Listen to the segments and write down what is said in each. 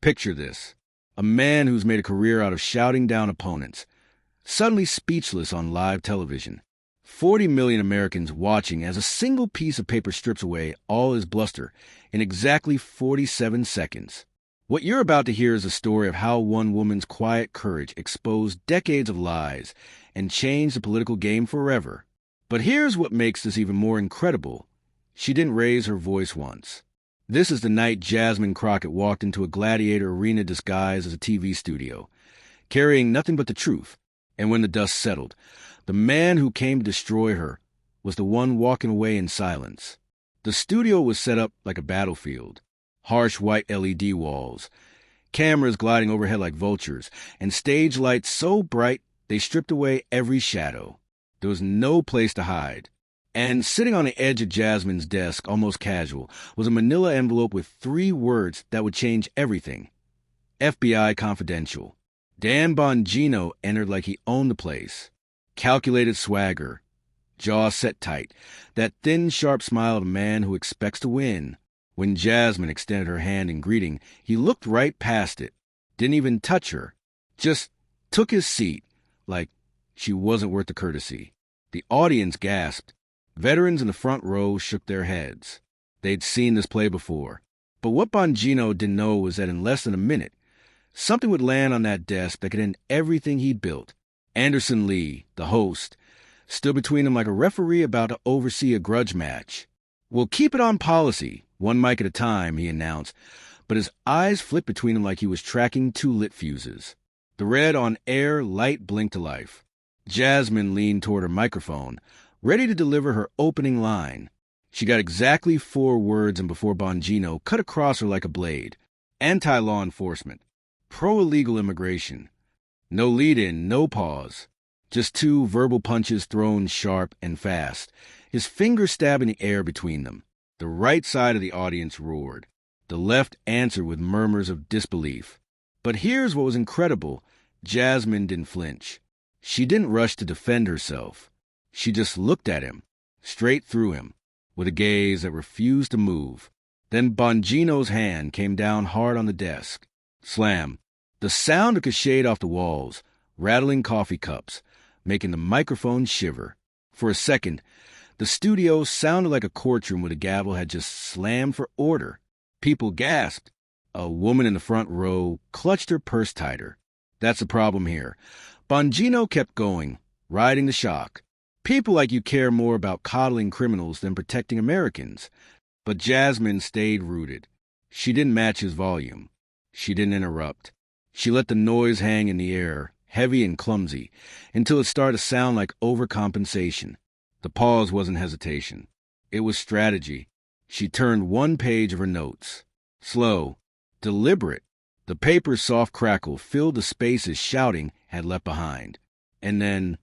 Picture this. A man who's made a career out of shouting down opponents, suddenly speechless on live television. 40 million Americans watching as a single piece of paper strips away all his bluster in exactly 47 seconds. What you're about to hear is a story of how one woman's quiet courage exposed decades of lies and changed the political game forever. But here's what makes this even more incredible. She didn't raise her voice once. This is the night Jasmine Crockett walked into a gladiator arena disguised as a TV studio, carrying nothing but the truth. And when the dust settled, the man who came to destroy her was the one walking away in silence. The studio was set up like a battlefield. Harsh white LED walls, cameras gliding overhead like vultures, and stage lights so bright they stripped away every shadow. There was no place to hide. And sitting on the edge of Jasmine's desk, almost casual, was a manila envelope with 3 words that would change everything. FBI Confidential. Dan Bongino entered like he owned the place. Calculated swagger. Jaw set tight. That thin, sharp smile of a man who expects to win. When Jasmine extended her hand in greeting, he looked right past it. Didn't even touch her. Just took his seat, like she wasn't worth the courtesy. The audience gasped. Veterans in the front row shook their heads. They'd seen this play before. But what Bongino didn't know was that in less than a minute, something would land on that desk that could end everything he'd built. Anderson Lee, the host, stood between them like a referee about to oversee a grudge match. "We'll keep it on policy, one mic at a time," he announced, but his eyes flipped between them like he was tracking 2 lit fuses. The red on air light blinked to life. Jasmine leaned toward her microphone, ready to deliver her opening line. She got exactly 4 words in before Bongino cut across her like a blade. Anti-law enforcement. Pro-illegal immigration. No lead-in, no pause. Just 2 verbal punches thrown sharp and fast, his fingers stabbing the air between them. The right side of the audience roared. The left answered with murmurs of disbelief. But here's what was incredible. Jasmine didn't flinch. She didn't rush to defend herself. She just looked at him, straight through him, with a gaze that refused to move. Then Bongino's hand came down hard on the desk. Slam. The sound ricocheted off the walls, rattling coffee cups, making the microphone shiver. For a second, the studio sounded like a courtroom where the gavel had just slammed for order. People gasped. A woman in the front row clutched her purse tighter. That's the problem here. Bongino kept going, riding the shock. People like you care more about coddling criminals than protecting Americans. But Jasmine stayed rooted. She didn't match his volume. She didn't interrupt. She let the noise hang in the air, heavy and clumsy, until it started to sound like overcompensation. The pause wasn't hesitation. It was strategy. She turned 1 page of her notes. Slow, deliberate. The paper's soft crackle filled the spaces shouting had left behind. And then,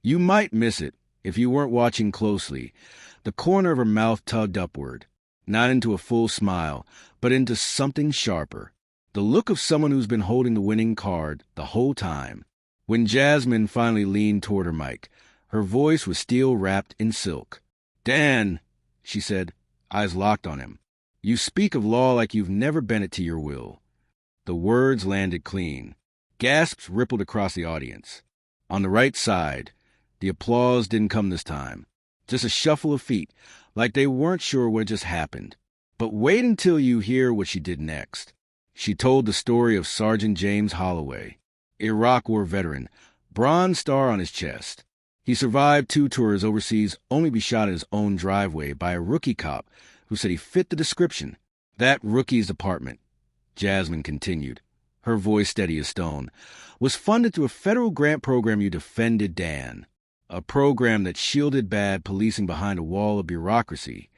you might miss it if you weren't watching closely. The corner of her mouth tugged upward, not into a full smile, but into something sharper. The look of someone who's been holding the winning card the whole time. When Jasmine finally leaned toward her mic, her voice was still wrapped in silk. "Dan," she said, eyes locked on him, "you speak of law like you've never bent it to your will." The words landed clean. Gasps rippled across the audience. On the right side, the applause didn't come this time. Just a shuffle of feet, like they weren't sure what just happened. But wait until you hear what she did next. She told the story of Sergeant James Holloway, Iraq War veteran, Bronze Star on his chest. He survived 2 tours overseas only to be shot in his own driveway by a rookie cop who said he fit the description. That rookie's apartment, Jasmine continued, her voice steady as stone, was funded through a federal grant program you defended, Dan. A program that shielded bad policing behind a wall of bureaucracy.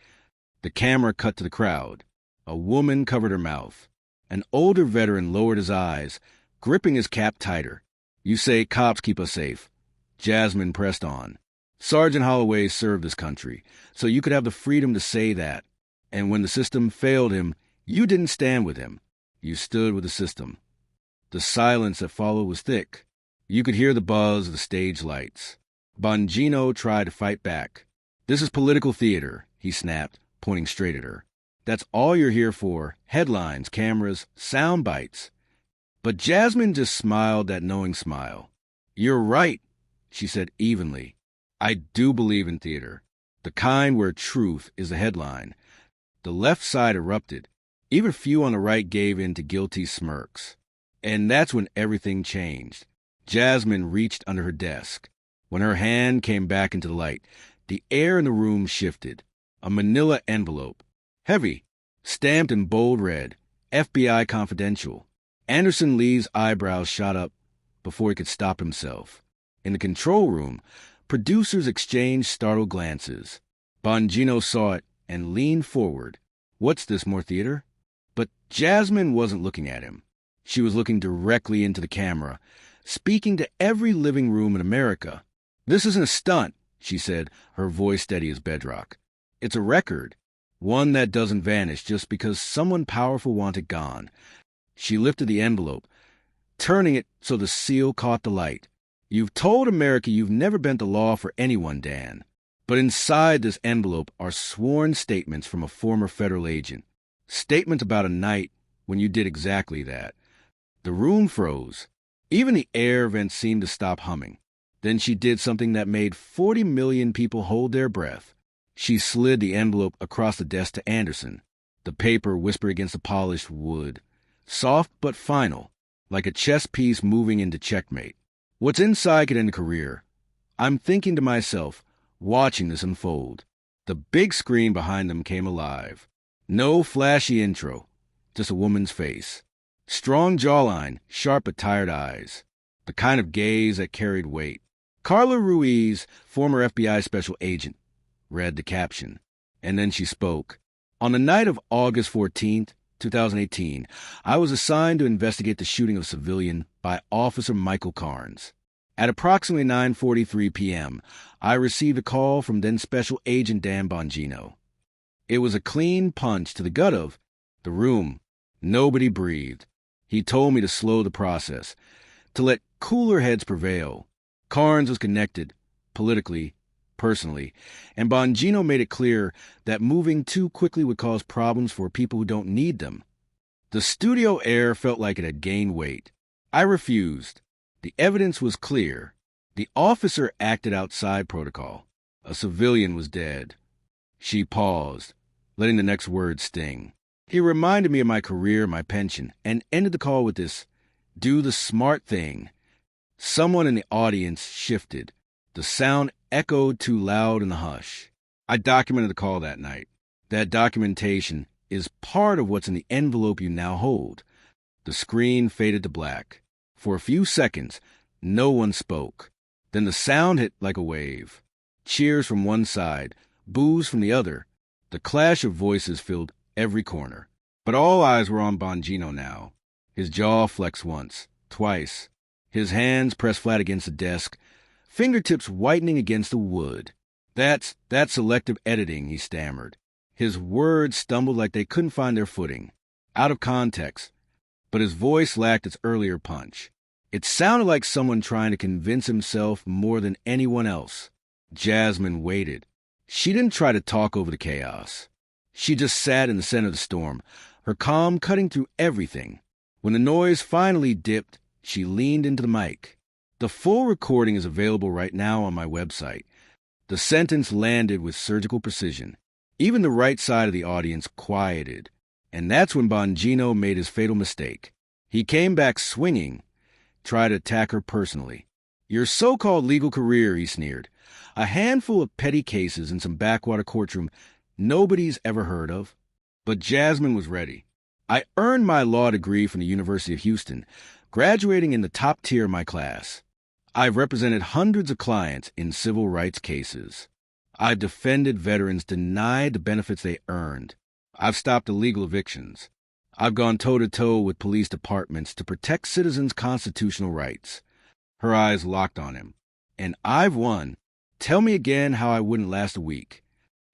The camera cut to the crowd. A woman covered her mouth. An older veteran lowered his eyes, gripping his cap tighter. "You say cops keep us safe." Jasmine pressed on. "Sergeant Holloway served this country, so you could have the freedom to say that. And when the system failed him, you didn't stand with him. You stood with the system." The silence that followed was thick. You could hear the buzz of the stage lights. Bongino tried to fight back. "This is political theater," he snapped, pointing straight at her. That's all you're here for. Headlines, cameras, sound bites. But Jasmine just smiled that knowing smile. You're right, she said evenly. I do believe in theater. The kind where truth is the headline. The left side erupted. Even few on the right gave in to guilty smirks. And that's when everything changed. Jasmine reached under her desk. When her hand came back into the light, the air in the room shifted. A manila envelope. Heavy. Stamped in bold red. FBI Confidential. Anderson Lee's eyebrows shot up before he could stop himself. In the control room, producers exchanged startled glances. Bongino saw it and leaned forward. What's this, more theater? But Jasmine wasn't looking at him. She was looking directly into the camera, speaking to every living room in America. This isn't a stunt, she said, her voice steady as bedrock. It's a record, one that doesn't vanish just because someone powerful wants it gone. She lifted the envelope, turning it so the seal caught the light. You've told America you've never bent the law for anyone, Dan. But inside this envelope are sworn statements from a former federal agent. Statements about a night when you did exactly that. The room froze. Even the air vents seemed to stop humming. Then she did something that made 40 million people hold their breath. She slid the envelope across the desk to Anderson. The paper whispered against the polished wood. Soft but final, like a chess piece moving into checkmate. What's inside could end a career. I'm thinking to myself, watching this unfold. The big screen behind them came alive. No flashy intro, just a woman's face. Strong jawline, sharp but tired eyes. The kind of gaze that carried weight. Carla Ruiz, former FBI special agent, read the caption. And then she spoke. On the night of August 14th, 2018, I was assigned to investigate the shooting of a civilian by Officer Michael Carnes. At approximately 9:43 p.m., I received a call from then Special Agent Dan Bongino. It was a clean punch to the gut of the room. Nobody breathed. He told me to slow the process, to let cooler heads prevail. Carnes was connected, politically, personally, and Bongino made it clear that moving too quickly would cause problems for people who don't need them. The studio air felt like it had gained weight. I refused. The evidence was clear. The officer acted outside protocol. A civilian was dead. She paused, letting the next word sting. He reminded me of my career, my pension, and ended the call with this, do the smart thing. Someone in the audience shifted. The sound echoed too loud in the hush. I documented the call that night. That documentation is part of what's in the envelope you now hold. The screen faded to black. For a few seconds, no one spoke. Then the sound hit like a wave. Cheers from one side, boos from the other. The clash of voices filled every corner. But all eyes were on Bongino now. His jaw flexed once, twice. His hands pressed flat against the desk, fingertips whitening against the wood. That's selective editing, he stammered. His words stumbled like they couldn't find their footing. Out of context. But his voice lacked its earlier punch. It sounded like someone trying to convince himself more than anyone else. Jasmine waited. She didn't try to talk over the chaos. She just sat in the center of the storm, her calm cutting through everything. When the noise finally dipped, she leaned into the mic. The full recording is available right now on my website. The sentence landed with surgical precision. Even the right side of the audience quieted. And that's when Bongino made his fatal mistake. He came back swinging, tried to attack her personally. Your so-called legal career, he sneered. A handful of petty cases in some backwater courtroom nobody's ever heard of. But Jasmine was ready. I earned my law degree from the University of Houston, graduating in the top tier of my class. I've represented hundreds of clients in civil rights cases. I've defended veterans denied the benefits they earned. I've stopped illegal evictions. I've gone toe-to-toe with police departments to protect citizens' constitutional rights. Her eyes locked on him. And I've won. Tell me again how I wouldn't last a week.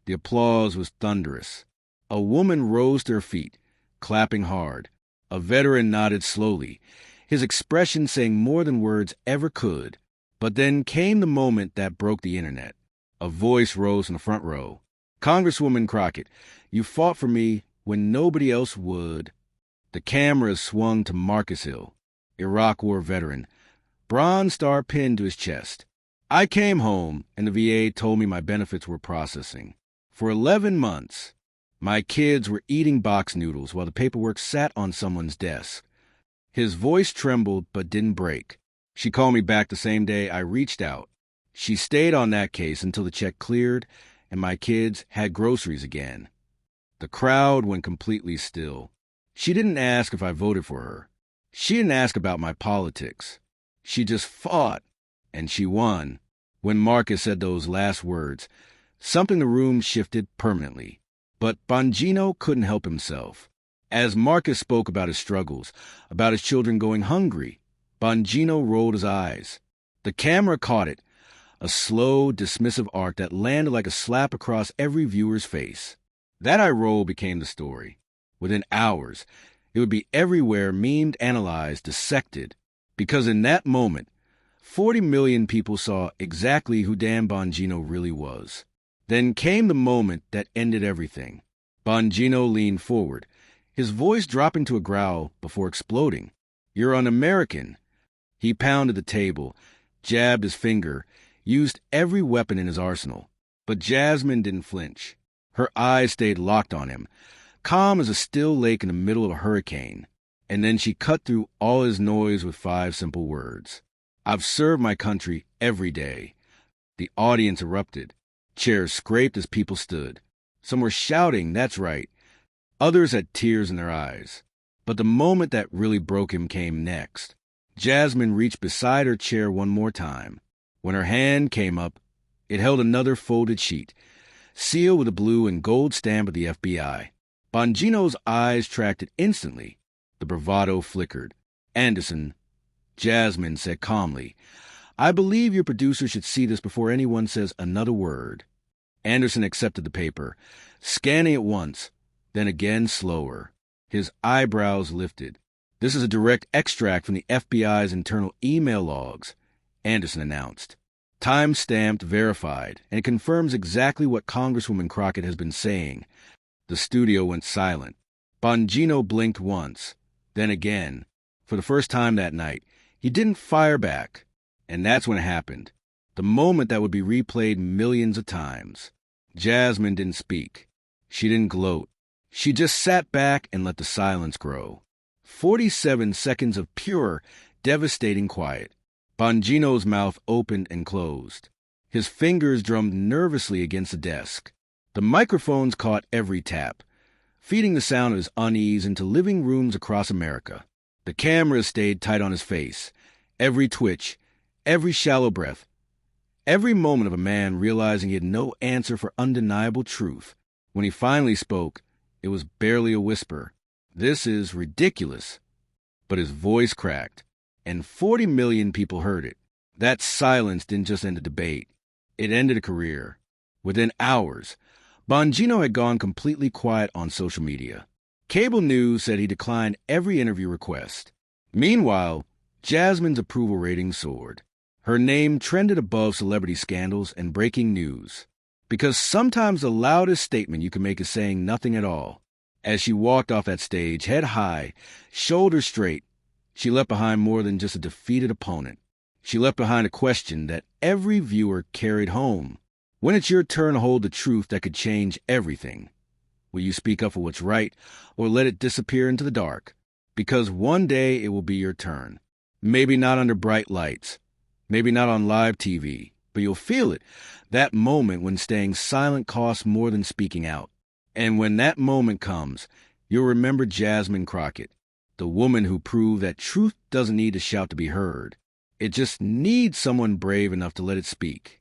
The applause was thunderous. A woman rose to her feet, clapping hard. A veteran nodded slowly, his expression saying more than words ever could. But then came the moment that broke the internet. A voice rose from the front row. Congresswoman Crockett, you fought for me when nobody else would. The camera swung to Marcus Hill, Iraq War veteran, Bronze Star pinned to his chest. I came home, and the VA told me my benefits were processing. For 11 months, my kids were eating box noodles while the paperwork sat on someone's desk. His voice trembled but didn't break. She called me back the same day I reached out. She stayed on that case until the check cleared and my kids had groceries again. The crowd went completely still. She didn't ask if I voted for her. She didn't ask about my politics. She just fought, and she won. When Marcus said those last words, something in the room shifted permanently. But Bongino couldn't help himself. As Marcus spoke about his struggles, about his children going hungry, Bongino rolled his eyes. The camera caught it, a slow, dismissive arc that landed like a slap across every viewer's face. That eye roll became the story. Within hours, it would be everywhere, memed, analyzed, dissected. Because in that moment, 40 million people saw exactly who Dan Bongino really was. Then came the moment that ended everything. Bongino leaned forward, his voice dropping to a growl before exploding. "You're un-American." He pounded the table, jabbed his finger, used every weapon in his arsenal. But Jasmine didn't flinch. Her eyes stayed locked on him, calm as a still lake in the middle of a hurricane. And then she cut through all his noise with 5 simple words. "I've served my country every day." The audience erupted. Chairs scraped as people stood. Some were shouting, "That's right." Others had tears in their eyes. But the moment that really broke him came next. Jasmine reached beside her chair one more time. When her hand came up, it held another folded sheet, sealed with a blue and gold stamp of the FBI. Bongino's eyes tracked it instantly. The bravado flickered. "Anderson," Jasmine said calmly, "I believe your producer should see this before anyone says another word." Anderson accepted the paper, scanning it once, then again slower. His eyebrows lifted. "This is a direct extract from the FBI's internal email logs," Anderson announced. "Time-stamped, verified, and it confirms exactly what Congresswoman Crockett has been saying." The studio went silent. Bongino blinked once, then again. For the first time that night, he didn't fire back. And that's when it happened. The moment that would be replayed millions of times. Jasmine didn't speak. She didn't gloat. She just sat back and let the silence grow. 47 seconds of pure, devastating quiet. Bongino's mouth opened and closed. His fingers drummed nervously against the desk. The microphones caught every tap, feeding the sound of his unease into living rooms across America. The cameras stayed tight on his face. Every twitch, every shallow breath, every moment of a man realizing he had no answer for undeniable truth. When he finally spoke, it was barely a whisper. "This is ridiculous." But his voice cracked, and 40 million people heard it. That silence didn't just end a debate. It ended a career. Within hours, Bongino had gone completely quiet on social media. Cable news said he declined every interview request. Meanwhile, Jasmine's approval rating soared. Her name trended above celebrity scandals and breaking news. Because sometimes the loudest statement you can make is saying nothing at all. As she walked off that stage, head high, shoulders straight, she left behind more than just a defeated opponent. She left behind a question that every viewer carried home. When it's your turn to hold the truth that could change everything, will you speak up for what's right or let it disappear into the dark? Because one day it will be your turn. Maybe not under bright lights, maybe not on live TV, but you'll feel it. That moment when staying silent costs more than speaking out. And when that moment comes, you'll remember Jasmine Crockett, the woman who proved that truth doesn't need to shout to be heard. It just needs someone brave enough to let it speak.